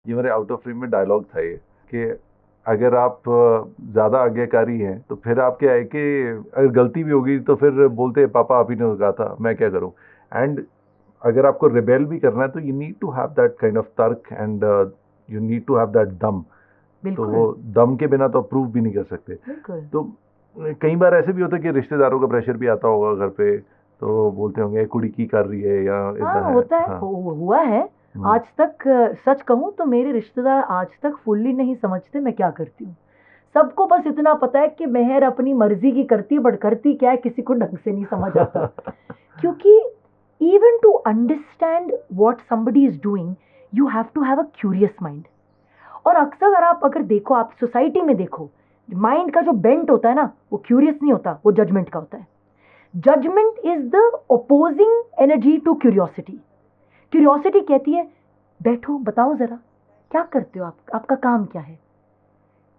ये मेरे out of frame में डायलॉग था ये, कि अगर आप ज़्यादा आज्ञाकारी हैं तो फिर आप क्या है कि अगर गलती भी होगी तो फिर बोलते हैं पापा आप ही ने तो कहा था, मैं क्या करूं। एंड अगर आपको रिबेल भी करना है तो you need to have that kind of तर्क, and you need to have that दम। तो बिल्कुल। वो दम के बिना तो अप्रूव भी नहीं कर सकते। बिल्कुल। तो कई बार ऐसे भी होता है कि रिश्तेदारों का प्रेशर भी आता होगा घर पे, तो बोलते होंगे कुड़ी की कर रही है या इतना हाँ है। होता है, हाँ। हुआ है। हम्म। आज तक सच कहूँ तो मेरे रिश्तेदार आज तक फुल्ली नहीं समझते मैं क्या करती हूँ। सबको बस इतना पता है कि मेहर अपनी मर्जी की करती है, बट करती क्या है किसी को ढंग से नहीं समझ आता। क्योंकि even to understand what somebody is doing, you have to have a curious mind. और अक्सर अगर देखो, आप सोसाइटी में देखो, माइंड का जो बेंट होता है ना, वो क्यूरियस नहीं होता, वो जजमेंट का होता है। Judgement is the opposing energy to curiosity. Curiosity कहती है बैठो बताओ जरा, क्या करते हो आप, आपका काम क्या है,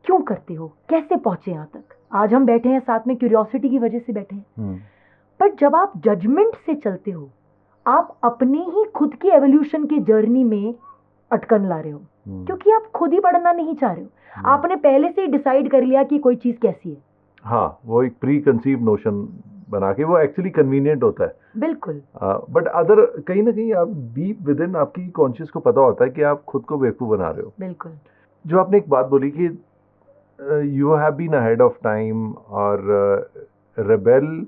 क्यों करते हो, कैसे पहुंचे यहां तक। आज हम बैठे हैं साथ में क्यूरियोसिटी की वजह से बैठे हैं। हम्म। पर जब आप जजमेंट से चलते हो, आप अपने ही खुद की एवोल्यूशन की जर्नी में अटकन ला रहे हो। क्योंकि आप खुद ही बढ़ना नहीं चाह रहे हो, आपने पहले से ही डिसाइड कर लिया कि कोई चीज कैसी है। हाँ, वो एक प्री कंसीव नोशन बना के, वो एक्चुअली कन्वीनियंट होता है। बिल्कुल। बट अदर कहीं ना कहीं आप डीप विद इन आपकी कॉन्शियस को पता होता है कि आप खुद को बेवकूफ़ बना रहे हो। बिल्कुल। जो आपने एक बात बोली कि you have been ahead of time और rebel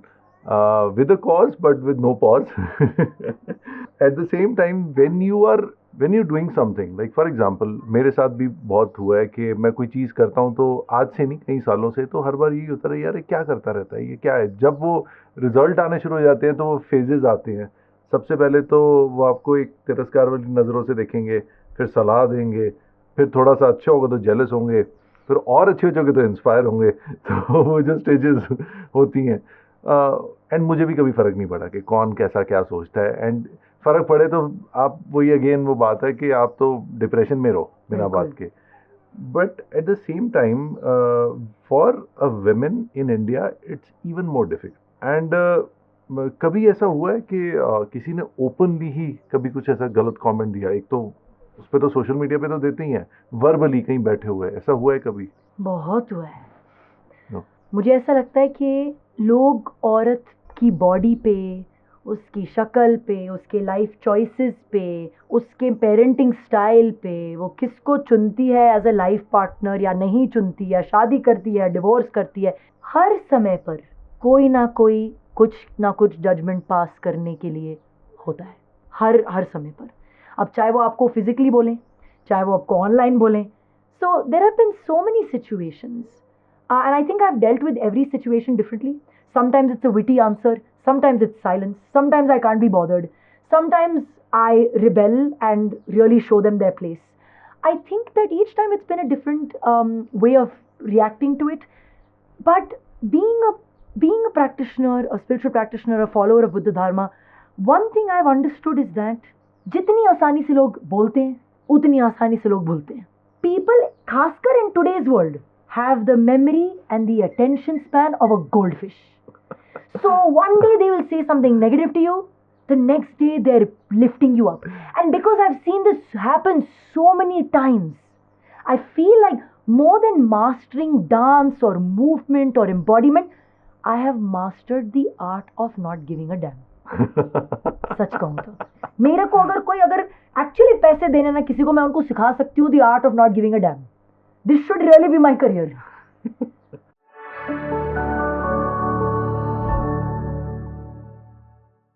with a cause but with no pause. At the same time, when you're doing something, like for example मेरे साथ भी बहुत हुआ है कि मैं कोई चीज़ करता हूँ तो आज से नहीं, कई सालों से, तो हर बार यही होता है यार ये क्या करता रहता है, ये क्या है। जब वो रिजल्ट आने शुरू हो जाते हैं तो वो फेजेस आते हैं। सबसे पहले तो वो आपको एक तिरस्कार वाली नज़रों से देखेंगे, फिर सलाह देंगे, फिर थोड़ा सा अच्छा होगा तो जेलस होंगे, फिर और अच्छे हो जाओगे तो इंस्पायर होंगे। तो वो जो स्टेजेस होती हैं। एंड मुझे भी कभी फ़र्क नहीं पड़ा कि कौन कैसा क्या सोचता है। एंड फ़र्क पड़े तो आप वही अगेन वो बात है कि आप तो डिप्रेशन में रहो बिना बात बिल्कुल। के। But at the same time for a women in India it's even more difficult. And कभी ऐसा हुआ है कि किसी ने ओपनली ही कभी कुछ ऐसा गलत कमेंट दिया, एक तो उस पर तो सोशल मीडिया पे तो देते ही हैं, वर्बली कहीं बैठे हुए, ऐसा हुआ है कभी? बहुत हुआ है। नो। मुझे ऐसा लगता है कि लोग औरत की बॉडी पे, उसकी शक्ल पे, उसके लाइफ चॉइसेस पे, उसके पेरेंटिंग स्टाइल पे, वो किसको चुनती है एज अ लाइफ पार्टनर या नहीं चुनती है, शादी करती है, डिवोर्स करती है, हर समय पर कोई ना कुछ जजमेंट पास करने के लिए होता है। हर हर समय पर। अब चाहे वो आपको फिजिकली बोलें, चाहे वो आपको ऑनलाइन बोलें। So there have been so many situations, and I think I've dealt with every situation differently. Sometimes it's a witty answer, sometimes it's silence, sometimes I can't be bothered, sometimes I rebel and really show them their place. I think that each time it's been a different way of reacting to it. But being a being a practitioner, a spiritual practitioner, a follower of Buddha Dharma, one thing I've understood is that जितनी आसानी से लोग बोलते हैं उतनी आसानी से लोग भूलते हैं। People, खासकर in today's world, have the memory and the attention span of a goldfish. So one day they will say something negative to you, the next day they're lifting you up. And because I've seen this happen so many times, I feel like more than mastering dance or movement or embodiment, I have mastered the art of not giving a damn. सच कहूं तो मेरे को अगर actually पैसे देने ना किसी को, मैं उनको सिखा सकती हूँ the art of not giving a dam. This should really be my career.